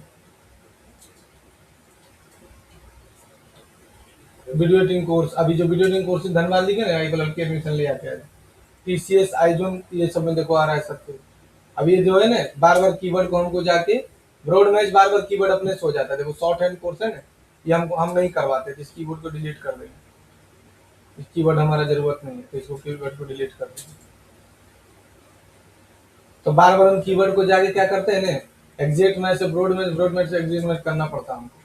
video editing course. अभी जो वीडियो एडिटिंग कोर्स धनबाद लिखे ना, एक लड़की एडमिशन ले आते हैं, टीसीएस आईजोन, ये सब में देखो आ रहा है सब कुछ। अब ये जो है ना, बार बार कीवर्ड को हमको जाके ब्रॉड मैच बार बार कीवर्ड अपने से हो जाता है। देखो शॉर्ट हैंड कोर्स है ना, ये हम नहीं करवाते, इस कीवर्ड को डिलीट कर देंगे, इस कीवर्ड हमारा जरूरत नहीं है, तो इसको कीवर्ड को डिलीट कर देंगे। तो बार बार हम कीवर्ड को जाके क्या करते हैं ना, एग्जैक्ट मैच से ब्रॉड मैच से एग्जैक्ट मैच करना पड़ता है हमको।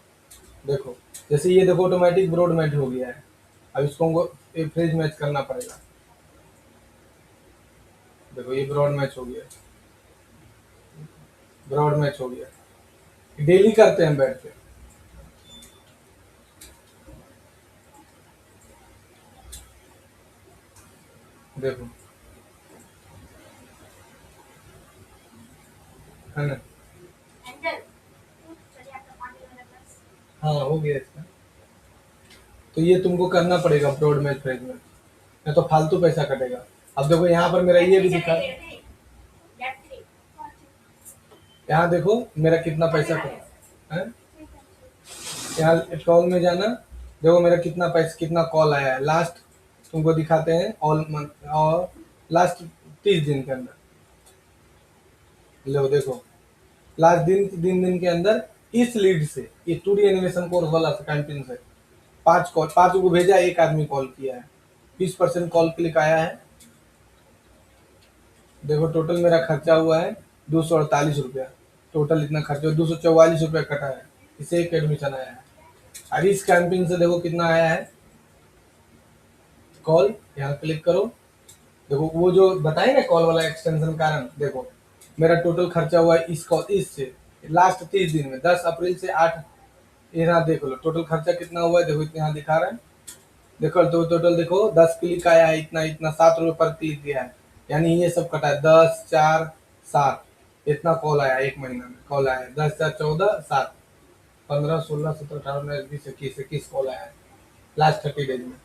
देखो जैसे ये देखो ऑटोमेटिक ब्रॉड मैच हो गया है, अब इसको हमको फ्रेज मैच करना पड़ेगा। देखो ये ब्रॉड मैच हो गया, ब्रॉड मैच हो गया। डेली करते हैं बैठ के, देखो है ना। एंजल चलिए आपका पानी वाला ग्लास। हाँ हो गया इसका। तो ये तुमको करना पड़ेगा ब्रॉड मैच फ्रेज मैच, नहीं तो फालतू पैसा कटेगा। अब देखो यहाँ पर मेरा ये भी दिखा, यहाँ देखो मेरा कितना पैसा कटा है। यहाँ कॉल में जाना, देखो मेरा कितना पैसा कितना कॉल आया है लास्ट, तुमको दिखाते हैं ऑल मंथ और लास्ट 30 दिन के अंदर। लो देखो लास्ट दिन के अंदर इस लीड से, ये 2D एनिमेशन कोर्स वाला कैंटीन से 5 कॉल, 5 को भेजा, एक आदमी कॉल किया है, 20% कॉल क्लिक आया है। देखो टोटल मेरा खर्चा हुआ है 248 रुपया, टोटल इतना खर्च हो 244 रुपये कटा है, इसे एक एडमिशन आया है। और इस कैंपिंग से देखो कितना आया है। कॉल यहाँ क्लिक करो, देखो वो जो बताए ना कॉल वाला एक्सटेंशन कारण, देखो मेरा टोटल खर्चा हुआ है इस कॉल इससे लास्ट 30 दिन में 10 अप्रैल से 8, यहाँ देख लो टोटल खर्चा कितना हुआ है। देखो इतना यहाँ दिखा रहा है, देखो तो टोटल देखो 10 क्लिक आया है, इतना इतना 7 रुपये पर क्लिक दिया है, यानी ये सब कटा है 10 4 7, इतना कॉल आया एक महीना में। कॉल आया है 10 4 14 7 15 16 17 18 19 20 21 कॉल आया है लास्ट 30 डेज में।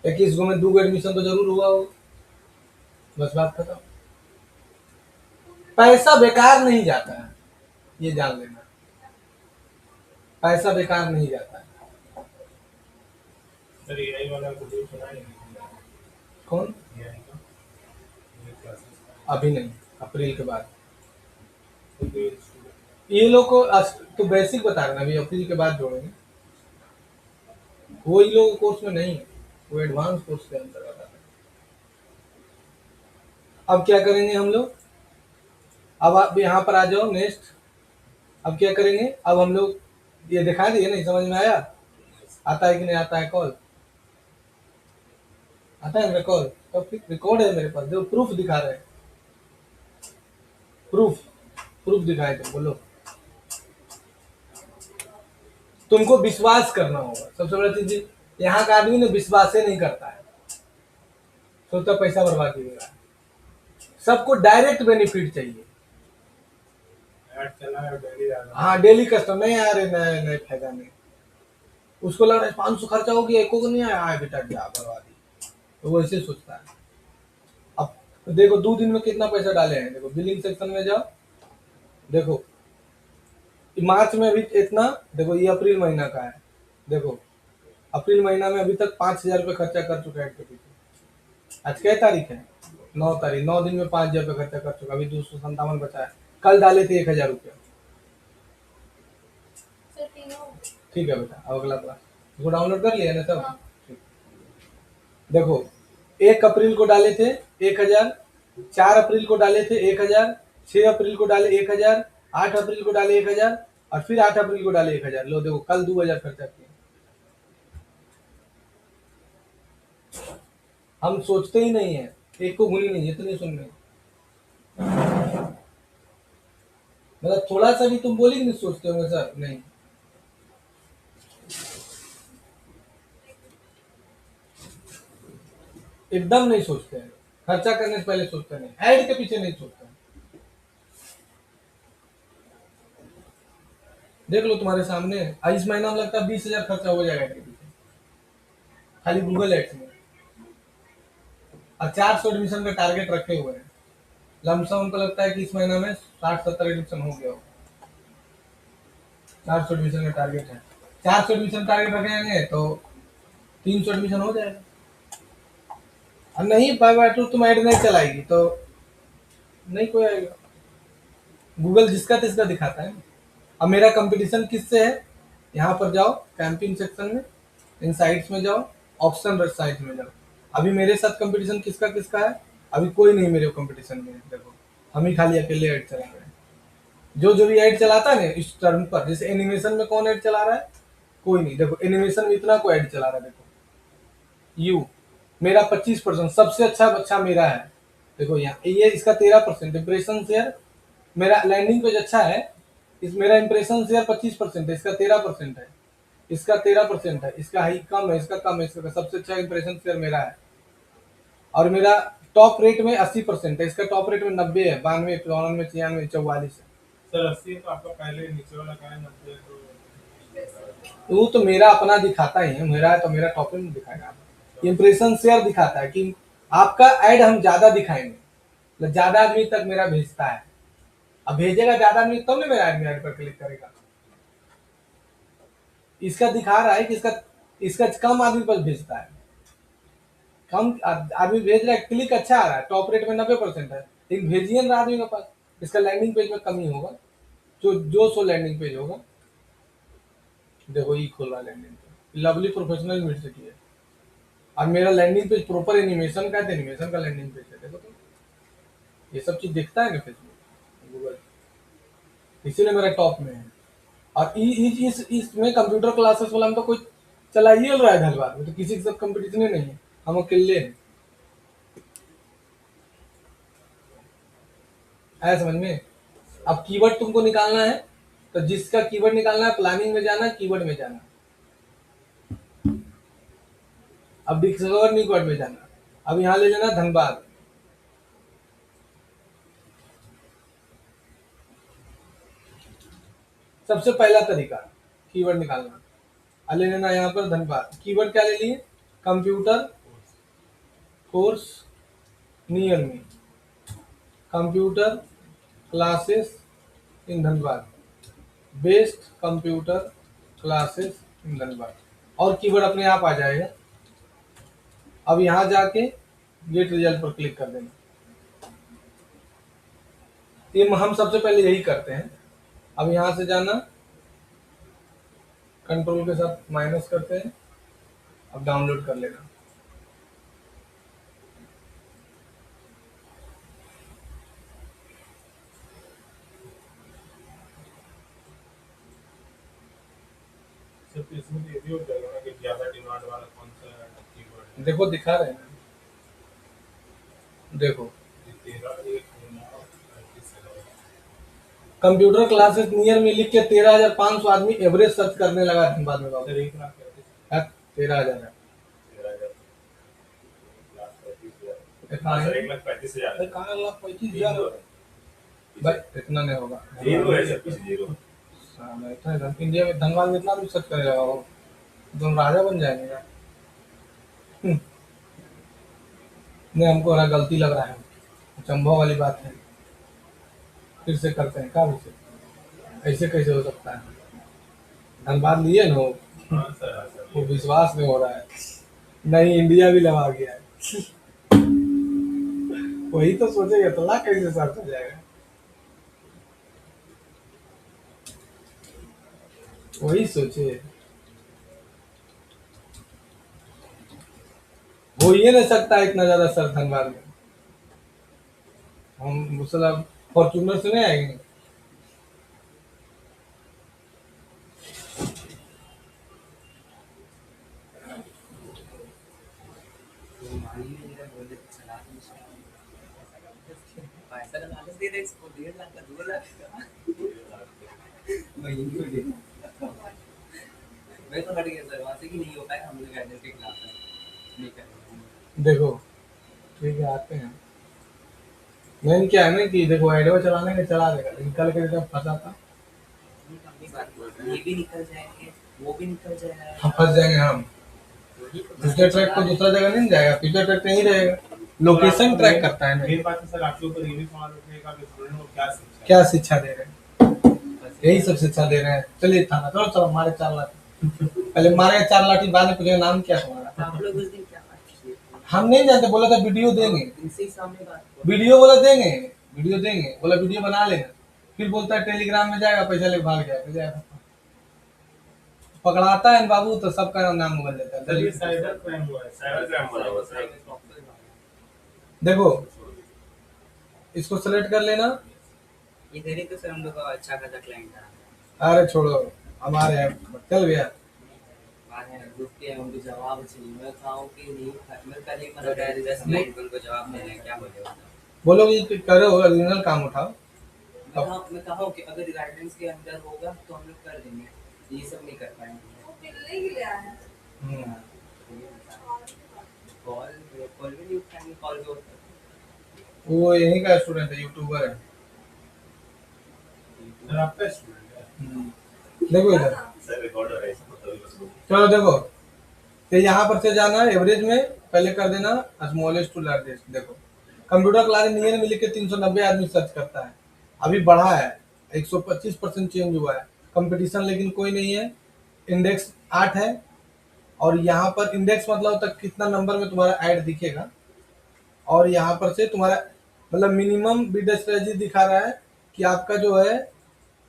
21 गो में 2 एडमिशन तो जरूर हुआ हो, बस बात खत्म। पैसा बेकार नहीं जाता है, ये जान लेना, पैसा बेकार नहीं जाता है। सर एआई वाला वीडियो सुना है नहीं? कौन? एआई का ये क्लासेस अभी नहीं, अप्रैल के बाद। तो ये लोग को तो बेसिक बता रहे ना, अभी अप्रैल के बाद जोड़ेंगे। वो इन लोगों कोर्स में नहीं है, वो एडवांस कोर्स के अंतर्गत आता है। अब क्या करेंगे हम लोग, अब आप यहाँ पर आ जाओ नेक्स्ट। अब क्या करेंगे, अब हम लोग ये दिखा दिए, नहीं समझ में आया? आता है कि नहीं आता है कॉल? आता है मेरा कॉल? तो फिर रिकॉर्ड है मेरे पास, जो प्रूफ दिखा रहे हैं, प्रूफ प्रूफ दिखाए थे, बोलो। तुमको विश्वास करना होगा, सबसे बड़ा चीज यहाँ का आदमी ने विश्वास ही नहीं करता है, सोचता पैसा बर्बाद ही हो रहा है। सबको डायरेक्ट बेनिफिट चाहिए। ऐड चला है डेली डाला। हाँ डेली कस्टमर नहीं आ रहे, नए नए फायदा नहीं, उसको लग रहा है 500 खर्चा हो गया, एको को नहीं आया, आए बेटा क्या बर्बादी, तो वो ऐसे सोचता है। अब देखो 2 दिन में कितना पैसा डाले हैं, देखो बिलिंग सेक्शन में जाओ, देखो मार्च में अभी इतना, देखो ये अप्रैल महीना का है, देखो अप्रैल महीना में अभी तक 5,000 रुपये खर्चा कर चुका है इसके पीछे। आज क्या तारीख है? 9 तारीख, 9 दिन में 5,000 रुपये खर्चा कर चुका, अभी 257 बचा है। कल डाले थे 1,000 रुपया। सर तीनों ठीक है बेटा, अब अगला क्लास इसको डाउनलोड कर लिया ना सब? हाँ। ठीक। देखो 1 अप्रैल को डाले थे 1,000, 4 अप्रैल को डाले थे 1,000, 6 अप्रैल को डाले 1,000, 8 अप्रैल को डाले 1,000 और फिर 8 अप्रैल को डाले 1,000। लो देखो कल 2,000 खर्चा किए। हम सोचते ही नहीं है, एक को भूली नहीं, इतनी सुन रहे, मतलब थोड़ा सा भी तुम बोली नहीं सोचते होंगे सर, नहीं। एकदम नहीं सोचते हैं, खर्चा करने से पहले सोचते नहीं, ऐड के पीछे नहीं सोचते हैं। देख लो तुम्हारे सामने, इस महीना में लगता है 20,000 खर्चा हो जाएगा इसके पीछे, खाली गूगल एड्स में। और 400 एडमिशन का टारगेट रखे हुए हैं, लमसम हमको लगता है कि इस महीना में 60-70 एडमिशन हो गया हो। 400 एडमिशन का टारगेट है, 400 एडमिशन टारगेट रखेंगे तो 300 एडमिशन हो जाएगा। और नहीं बाय टू तुम ऐड नहीं चलाएगी तो नहीं कोई आएगा, गूगल जिसका तिसका दिखाता है। अब मेरा कंपटीशन किससे है, यहाँ पर जाओ कैंपिंग सेक्शन में, इनसाइट्स में जाओ, ऑप्शन साइट में जाओ। अभी मेरे साथ कंपटीशन किसका किसका है, अभी कोई नहीं मेरे कंपटीशन में है। देखो हम ही खाली अकेले ऐड चला रहे हैं। जो जो भी ऐड चलाता है ना इस टर्म पर, जैसे एनिमेशन में कौन ऐड चला रहा है, कोई नहीं। देखो एनिमेशन में इतना कोई ऐड चला रहा है, देखो यू मेरा 25% सबसे अच्छा मेरा है। देखो यहाँ ये इसका 13% इंप्रेशन शेयर, मेरा लैंडिंग पेज अच्छा है, इस मेरा इंप्रेशन शेयर 25% है, इसका 13% है, इसका 13% है, इसका हाई कम है, इसका कम है, इसका सबसे अच्छा इंप्रेशन शेयर मेरा है। और मेरा टॉप रेट में 80% है, इसका टॉप रेट में 90 है, 92 94 96 44 है। सर 80 तो आपका पहले नीचे वाला का है, 90 तो वो तो मेरा अपना दिखाता ही है, मेरा है तो मेरा टॉप में दिखाएगा। इंप्रेशन शेयर दिखाता है कि आपका ऐड हम ज्यादा दिखाएंगे, मतलब ज्यादा आदमी तक मेरा भेजता है। अब भेजेगा ज्यादा आदमी तब ना मेरा आदमी ऐड पर क्लिक करेगा। इसका दिखा रहा है कि इसका कम आदमी पर भेजता है, कम आदमी भेज रहा है, क्लिक अच्छा आ रहा है, टॉप रेट में 90% है, लेकिन भेजिए ना आदमी के पास। इसका लैंडिंग पेज में कमी होगा, जो सो लैंडिंग पेज होगा। देखो ये खोल रहा है landing page, Lovely Professional University है, और मेरा लैंडिंग पेज प्रॉपर एनिमेशन का है, तो एनिमेशन का लैंडिंग पेज है। देखो तो ये सब चीज दिखता है ना फेसबुक गूगल। इसीलिए मेरा टॉप में है। और इसमें कंप्यूटर क्लासेस वाला में तो कोई चला ही रहा है धनबाद में, तो किसी के साथ कंपटीशन ही नहीं है, हम अकेले हैं। आया समझ में? अब कीवर्ड तुमको निकालना है, तो जिसका कीवर्ड निकालना है प्लानिंग में जाना, कीवर्ड में जाना। अब डिस्कवर न्यू कीवर्ड में जाना। अब यहाँ ले लेना धनबाद। सबसे पहला तरीका कीवर्ड निकालना, अब ले लेना यहाँ पर धनबाद। कीवर्ड क्या ले लिए? Computer course near me, computer classes in Dhanbad, best computer classes in Dhanbad, और कीवर्ड अपने आप आ जाएगा। अब यहाँ जाके गेट रिजल्ट पर क्लिक कर देना। ये हम सबसे पहले यही करते हैं। अब यहाँ से जाना, कंट्रोल के साथ माइनस करते हैं, अब डाउनलोड कर लेना। सिर्फ इसमें ये भी हो जाएगा ना कि ज्यादा डिमांड वाला कौन सा कीवर्ड है। देखो दिखा रहे हैं, देखो ये 13 एक होना 35 है। कंप्यूटर क्लासेस नियर में लिख के 13,500 आदमी एवरेज सर्च करने लगा धनबाद में बाबू। सर 1,35,000 13,000 है। 13,000 लाख 35,000 इतना है? सर 1,35,000 अरे कहाँ 1,35,000 भाई, इतना नहीं होगा। जीरो है सर, कुछ जीरो। साला, इतना इंडिया में धनबाद में इतना भी सर्च करे लगा हो, तुम राजा बन जाएंगे यार। नहीं, हमको ना गलती लग रहा है, अचंभव वाली बात है। फिर से करते हैं क्या विषय, ऐसे कैसे हो सकता है? धनबाद लिए ना वो हाँ सर, हाँ सर। विश्वास नहीं हो रहा है। नहीं, इंडिया भी लगा गया है। वही तो सोचेगा तो ला कैसे सर्च हो जाएगा। वही सोचे, हो ही नहीं सकता इतना ज्यादा सर धनबाद में। हम मतलब फॉर्चूनर से नहीं आएंगे। पैसा का लालच दे दे इसको, 1.5 लाख का 2 लाख का मैं तो हट गया सर वहाँ से कि नहीं हो पाएगा, हम लोग गाइडेंस के खिलाफ है, नहीं करेंगे। देखो ठीक है, आते हैं। मेन क्या है ना कि देखो एडवा चलाने के चला देगा, लेकिन कल के जब फंसा था हम अपनी बात बोल रहे हैं, ये भी निकल जाएंगे, वो भी निकल जाएगा, हम फंस जाएंगे। हम वही तो फ्यूचर ट्रैक को दूसरा जगह नहीं जाएगा, फ्यूचर ट्रैक नहीं रहेगा, लोकेशन ट्रैक करता है ना। मेन बात है सर, आपके ऊपर ये भी सवाल उठेगा कि स्टूडेंट को क्या शिक्षा दे रहे हैं? यही सब शिक्षा दे रहे हैं। चलिए थाना, चलो चलो मारे 4 लाठी, पहले मारे 4 लाठी, बाद में पूछेगा नाम क्या तुम्हारा। आप लोग उस दिन क्या बात किए? हम नहीं जानते, बोला था वीडियो देंगे, इनसे ही सामने बात करो। वीडियो बोला देंगे, वीडियो देंगे, बोला वीडियो बना लेना। फिर बोलता है टेलीग्राम में जाएगा, पैसा लेके भाग जाएगा। पकड़ाता है बाबू तो सबका नाम बदल देता है। सर ये चलिए साइबर क्राइम हुआ है, साइबर क्राइम हुआ है सर। देखो, इसको सेलेक्ट कर लेना। इधर ही तो सर हम लोग का अच्छा खासा क्लाइंट था। अरे छोड़ो, हमारे यहाँ चल गया। बात है ग्रुप के उनको जवाब चाहिए, मैं कहूँ कि नहीं, मैं कल ही मतलब डायरेक्ट जस्ट क्लाइंट उनको जवाब देना है, क्या बोले वो? बोलो कि करो, ओरिजिनल काम उठाओ। मैं कहूँ कि अगर गाइडेंस के अंदर होगा तो हम लोग कर देंगे, ये सब नहीं कर पाएंगे। हम्म, कॉल कॉल भी नहीं उठाएंगे, कॉल भी होता वो यहीं का स्टूडेंट है, यूट्यूबर है। सर आपका स्टूडेंट है देखो इधर, सर, रिकॉर्डर है इसको तो उसको। चलो देखो, तो यहाँ पर से जाना है एवरेज में, पहले कर देना स्मॉलेस्ट टू लार्जेस्ट। देखो कंप्यूटर क्लास नियर में लिख के 390 आदमी सर्च करता है, अभी बढ़ा है, 125% चेंज हुआ है। कंपटीशन लेकिन कोई नहीं है, इंडेक्स 8 है। और यहाँ पर इंडेक्स मतलब तक कितना नंबर में तुम्हारा ऐड दिखेगा, और यहाँ पर से तुम्हारा मतलब मिनिमम बिड स्ट्रेटजी दिखा रहा है कि आपका जो है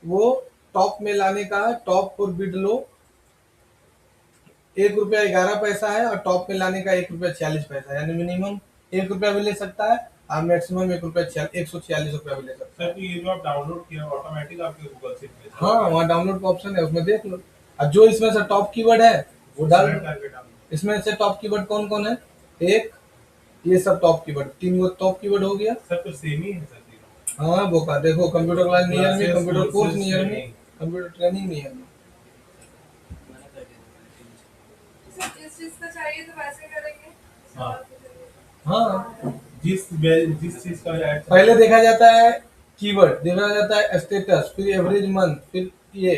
वो टॉप में लाने का, टॉप पर बिड लो 1 रुपया 11 पैसा है, और टॉप में लाने का 1 रुपया 46 पैसा है, यानी मिनिमम 1 रुपया भी ले सकता है आप मैक्सिमम ₹146 भी ले सकते सर तो ये जो आप डाउनलोड किया ऑटोमेटिक आपके गूगल से भेज हैं। हाँ, वहाँ डाउनलोड का ऑप्शन है, उसमें देख लो। और जो इसमें से टॉप कीवर्ड है वो डाल दो। करके डाउनलोड इसमें से टॉप कीवर्ड कौन कौन है? एक, ये सब टॉप कीवर्ड, 3 गो टॉप कीवर्ड हो गया। सर तो सेम ही है सर तीनों। हाँ वो का देखो, कंप्यूटर क्लास नियर में, Classes, computer course courses, near में, training। कंप्यूटर ट्रेनिंग नियर में। मैंने कर दिया। सर जिस चीज का चाहिए तो वैसे करेंगे। हाँ। हाँ, जिस चीज का ऐड पहले देखा जाता है कीवर्ड, देखा जाता है स्टेटस, फिर एवरेज मंथ, फिर ये।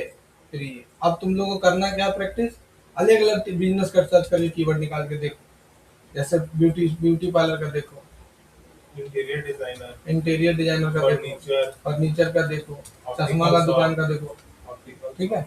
अब तुम लोगों को करना क्या, प्रैक्टिस अलग अलग बिजनेस का सर्च करके कीवर्ड निकाल के देखो। जैसे ब्यूटी पार्लर का देखो, इंटीरियर डिजाइनर, इंटीरियर डिजाइनर का देखो, फर्नीचर, फर्नीचर का देखो, चश्मा का दुकान का देखो। ऑप्टिकल, ठीक है।